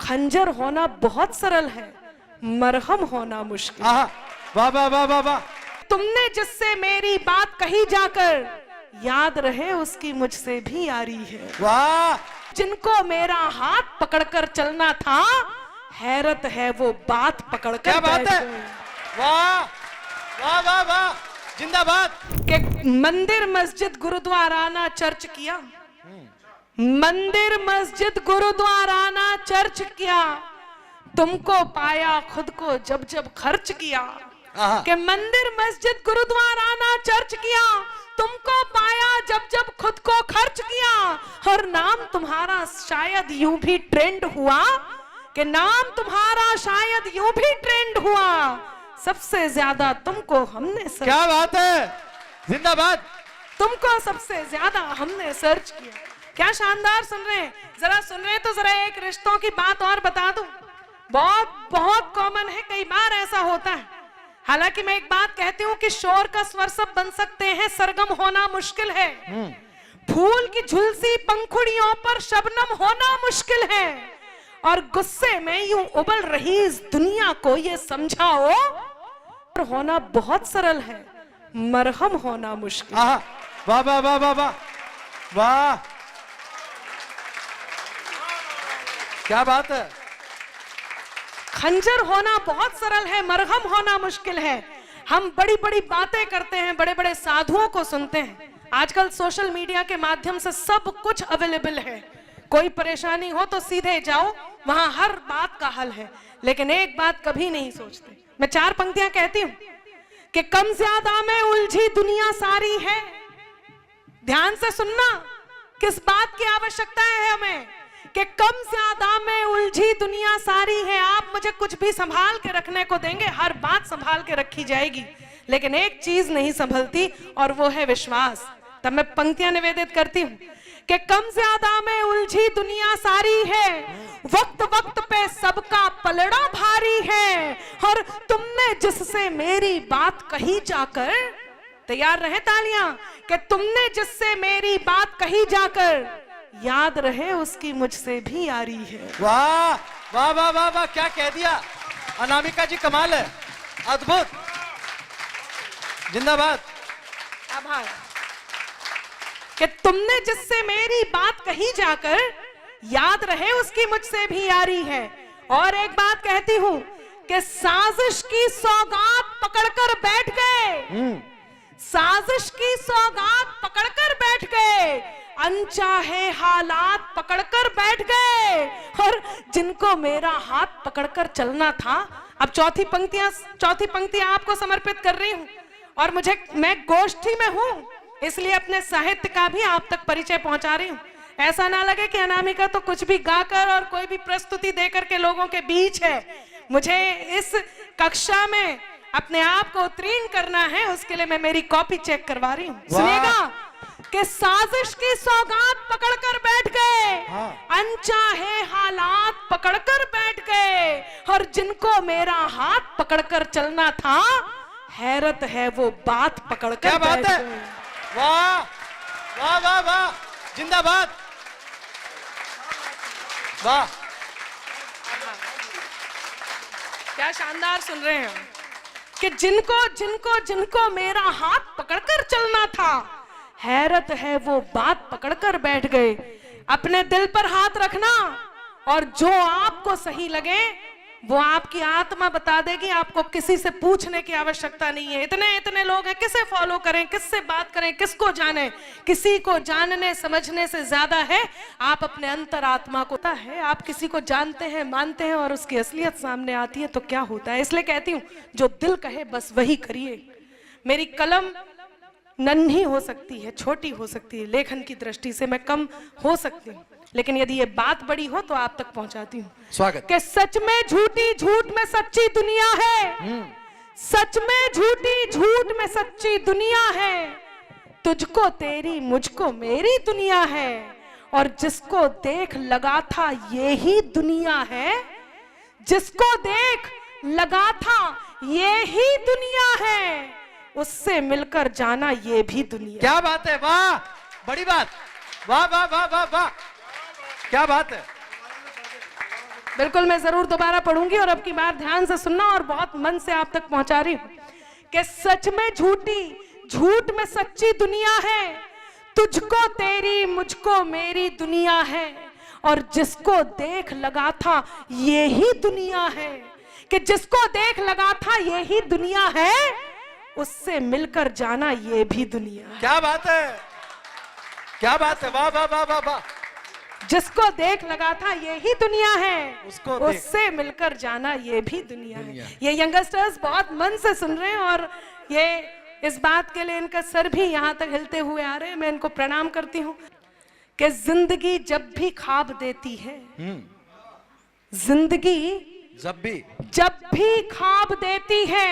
खंजर होना बहुत सरल है, मरहम होना मुश्किल। वाह वाह वाह वाह वाह। तुमने जिससे मेरी बात कही जाकर, याद रहे उसकी मुझसे भी यारी है। वाह। जिनको मेरा हाथ पकड़कर चलना था, हैरत है वो बात पकड़कर क्या बात है। वाह वाह वाह वाह, जिंदाबाद। कि मंदिर मस्जिद गुरुद्वाराना चर्च किया, मंदिर मस्जिद गुरुद्वाराना चर्च किया, तुमको पाया खुद को जब जब खर्च किया। कि मंदिर मस्जिद गुरुद्वाराना चर्च किया, तुमको पाया जब जब खुद को खर्च किया। और नाम तुम्हारा शायद यूं भी ट्रेंड हुआ, कि नाम तुम्हारा शायद यूं भी ट्रेंड हुआ, सबसे ज्यादा तुमको हमने क्या बात है, जिंदाबाद। तुमको सबसे ज्यादा हमने सर्च किया। क्या शानदार सुन रहे हैं, जरा सुन रहे हैं तो जरा एक रिश्तों की बात और बता दूं। बहुत बहुत कॉमन है, कई बार ऐसा होता है। हालांकि मैं एक बात कहती हूँ कि शोर का स्वर सब बन सकते हैं, सरगम होना मुश्किल है। फूल की झुलसी पंखुड़ियों पर शबनम होना मुश्किल है। और गुस्से में यूं उबल रही इस दुनिया को ये समझाओ, होना बहुत सरल है, मरहम होना मुश्किल। वाह वाह वाह वाह वाह वाह, क्या बात है। खंजर होना बहुत सरल है, मरहम होना मुश्किल है। हम बड़ी बड़ी बातें करते हैं, बड़े बड़े साधुओं को सुनते हैं। आजकल सोशल मीडिया के माध्यम से सब कुछ अवेलेबल है। कोई परेशानी हो तो सीधे जाओ, वहां हर बात का हल है। लेकिन एक बात कभी नहीं सोचते। मैं 4 पंक्तियां कहती हूं कि कम ज्यादा में उलझी दुनिया सारी है। ध्यान से सुनना, किस बात की आवश्यकता है हमें, कि कम ज्यादा में उलझी दुनिया सारी है। आप मुझे कुछ भी संभाल के रखने को देंगे, हर बात संभाल के रखी जाएगी, लेकिन एक चीज नहीं संभलती और वो है विश्वास। तब मैं पंक्तियां निवेदित करती हूं कि कम ज्यादा में उलझी दुनिया सारी है, वक्त वक्त पे सबका पलड़ा भारी है। और तुमने जिससे मेरी बात कही जाकर, तैयार रहे तालियां, कि तुमने जिससे मेरी बात कही जाकर, याद रहे उसकी मुझसे भी यारी है। वाह वाह वाह वाह वाह, क्या कह दिया अनामिका जी, कमाल है, अद्भुत, जिंदाबाद। आभार। कि तुमने जिससे मेरी बात कही जाकर, याद रहे उसकी मुझसे भी यारी है। और एक बात कहती हूं कि साजिश की सौगात पकड़कर बैठ गए, साजिश की सौगात पकड़कर बैठ गए, अनचाहे हालात पकड़कर बैठ गए। और जिनको मेरा हाथ पकड़कर चलना था, अब चौथी पंक्तियां आपको समर्पित कर रही हूं। और मैं गोष्ठी में हूं, इसलिए अपने साहित्य का भी आप तक परिचय पहुंचा रही हूं। ऐसा ना लगे कि अनामिका तो कुछ भी गाकर और कोई भी प्रस्तुति देकर के लोगों के बीच है। मुझे इस कक्षा में अपने आप को उत्तीर्ण करना है, उसके लिए मैं मेरी कॉपी चेक करवा रही हूँ। सुनिएगा कि साजिश की सौगात पकड़कर बैठ गए, अनचाहे हालात पकड़कर बैठ गए। और जिनको मेरा हाथ पकड़कर चलना था, हैरत है वो बात पकड़कर। क्या बात है, वाह वाह वाह वाह, जिंदाबाद, वाह। क्या शानदार सुन रहे हैं कि जिनको मेरा हाथ पकड़कर चलना था, हैरत है वो बात पकड़कर बैठ गए। अपने दिल पर हाथ रखना, और जो आपको सही लगे वो आपकी आत्मा बता देगी। आपको किसी से पूछने की आवश्यकता नहीं है। इतने लोग हैं, किसे फॉलो करें, किससे बात करें, किसको जाने। किसी को जानने समझने से ज्यादा है आप अपने अंतरात्मा को, है आप किसी को जानते हैं, मानते हैं, और उसकी असलियत सामने आती है तो क्या होता है। इसलिए कहती हूं, जो दिल कहे बस वही करिए। मेरी कलम नन्ही हो सकती है, छोटी हो सकती है, लेखन की दृष्टि से मैं कम हो सकती हूँ, लेकिन यदि ये बात बड़ी हो तो आप तक पहुंचाती हूँ। स्वागत। कि सच में झूठी, झूठ में सच्ची दुनिया है, सच में झूठी, झूठ में सच्ची दुनिया है। तुझको तेरी, मुझको मेरी दुनिया है। और जिसको देख लगा था ये ही दुनिया है, जिसको देख लगा था ये ही दुनिया है, उससे मिलकर जाना ये भी दुनिया। क्या बात है, वाह, बड़ी बात, वाह वाह वाह वाह वाह, क्या बात है। बिल्कुल मैं जरूर दोबारा पढ़ूंगी और अब की बार ध्यान से सुनना और बहुत मन से आप तक पहुंचा रही हूं कि सच में झूठी, झूठ में सच्ची दुनिया है, तुझको तेरी मुझको मेरी दुनिया है, और जिसको देख लगा था ये ही दुनिया है, कि जिसको देख लगा था ये ही दुनिया है, उससे मिलकर जाना ये भी दुनिया है। क्या बात है, क्या बात है, वाह वाह वाह वाह वाह। जिसको देख लगा था ये ही दुनिया है, उससे मिलकर जाना ये भी दुनिया है। ये यंगस्टर्स बहुत मन से सुन रहे हैं और ये इस बात के लिए इनका सर भी यहाँ तक हिलते हुए आ रहे हैं। मैं इनको प्रणाम करती हूँ कि जिंदगी जब भी ख्वाब देती है, जिंदगी जब भी ख्वाब देती है,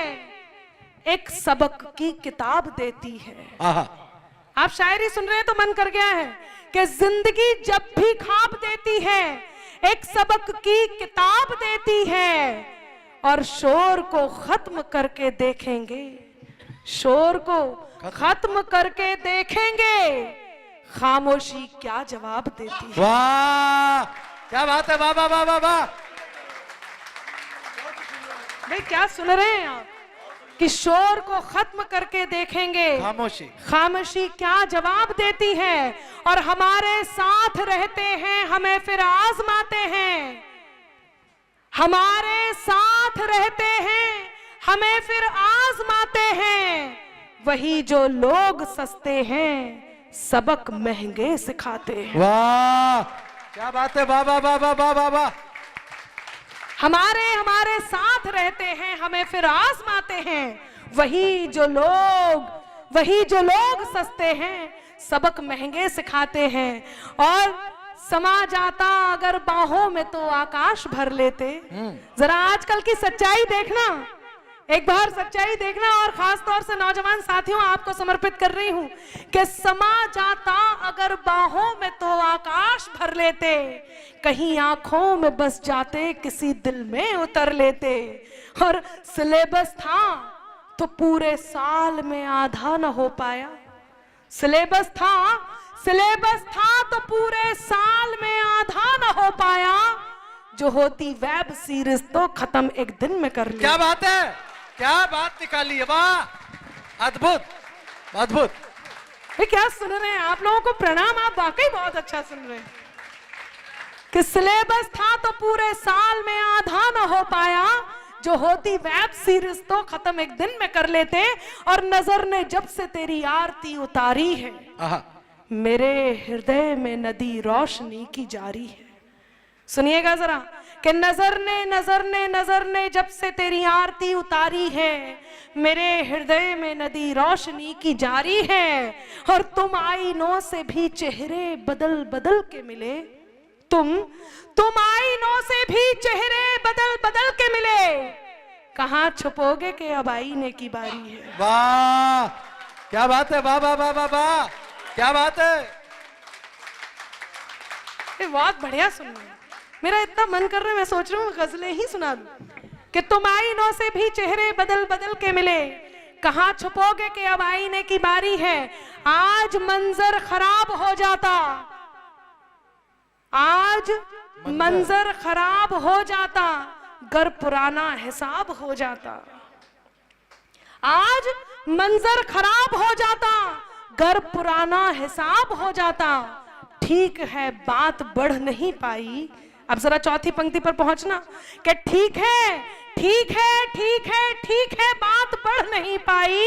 एक सबक की किताब देती है। आप शायरी सुन रहे हैं तो मन कर गया है कि जिंदगी जब भी ख्वाब देती है, एक सबक की किताब देती है, और शोर को खत्म करके देखेंगे, शोर को खत्म करके देखेंगे, खामोशी क्या जवाब देती है। वाह, क्या बात है, वाह वाह वाह वाह वाह। भाई क्या सुन रहे हैं आप कि शोर को खत्म करके देखेंगे, खामोशी खामोशी क्या जवाब देती है, और हमारे साथ रहते हैं हमें फिर आजमाते हैं, हमारे साथ रहते हैं हमें फिर आजमाते हैं, वही जो लोग सस्ते हैं सबक महंगे सिखाते हैं। वाह, क्या बात है, वाह वाह वाह वाह वाह वाह वाह। हमारे साथ रहते हैं हमें फिर आजमाते हैं, वही जो लोग सस्ते हैं सबक महंगे सिखाते हैं, और समा जाता अगर बाहों में तो आकाश भर लेते। जरा आजकल की सच्चाई देखना, एक बार सच्चाई देखना, और खास तौर से नौजवान साथियों आपको समर्पित कर रही हूं कि समा जाता अगर बाहों में तो आकाश भर लेते, कहीं आंखों में बस जाते किसी दिल में उतर लेते, और सिलेबस था तो पूरे साल में आधा न हो पाया, सिलेबस था तो पूरे साल में आधा न हो पाया, जो होती वेब सीरीज तो खत्म एक दिन में कर लिया। क्या बात है, क्या बात निकाली है, वाह, अद्भुत अद्भुत। क्या सुन रहे हैं आप लोगों को प्रणाम, आप वाकई बहुत अच्छा सुन रहे हैं कि सिलेबस था तो पूरे साल में आधा न हो पाया, जो होती वेब सीरीज तो खत्म एक दिन में कर लेते, और नजर ने जब से तेरी आरती उतारी है, मेरे हृदय में नदी रोशनी की जारी है। सुनिएगा जरा कि नजर ने जब से तेरी आरती उतारी है, मेरे हृदय में नदी रोशनी की जारी है, और तुम आईनों से भी चेहरे बदल बदल के मिले, तुम आईनों से भी चेहरे बदल बदल के मिले, कहां छुपोगे कि अब आईने की बारी है। वाह, क्या बात है, वाह वाह वाह वाह वाह, क्या बात है। बहुत बढ़िया सुन रहे हैं, मेरा इतना मन कर रहा है, मैं सोच रहा हूँ गजलें ही सुना दूं कि तुम आईनों से भी चेहरे बदल बदल के मिले, कहां छुपोगे कि अब आईने की बारी है। आज मंजर खराब हो जाता, आज मंजर खराब हो जाता, गर पुराना हिसाब हो जाता, आज मंजर खराब हो जाता, गर पुराना हिसाब हो जाता, ठीक है बात बढ़ नहीं पाई। अब जरा चौथी पंक्ति पर पहुंचना कि ठीक है बात बढ़ नहीं पाई,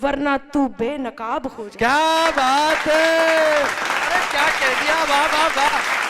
वरना तू बेनकाब हो जा। क्या बात है, अरे क्या कह दिया, वाह वाह वाह।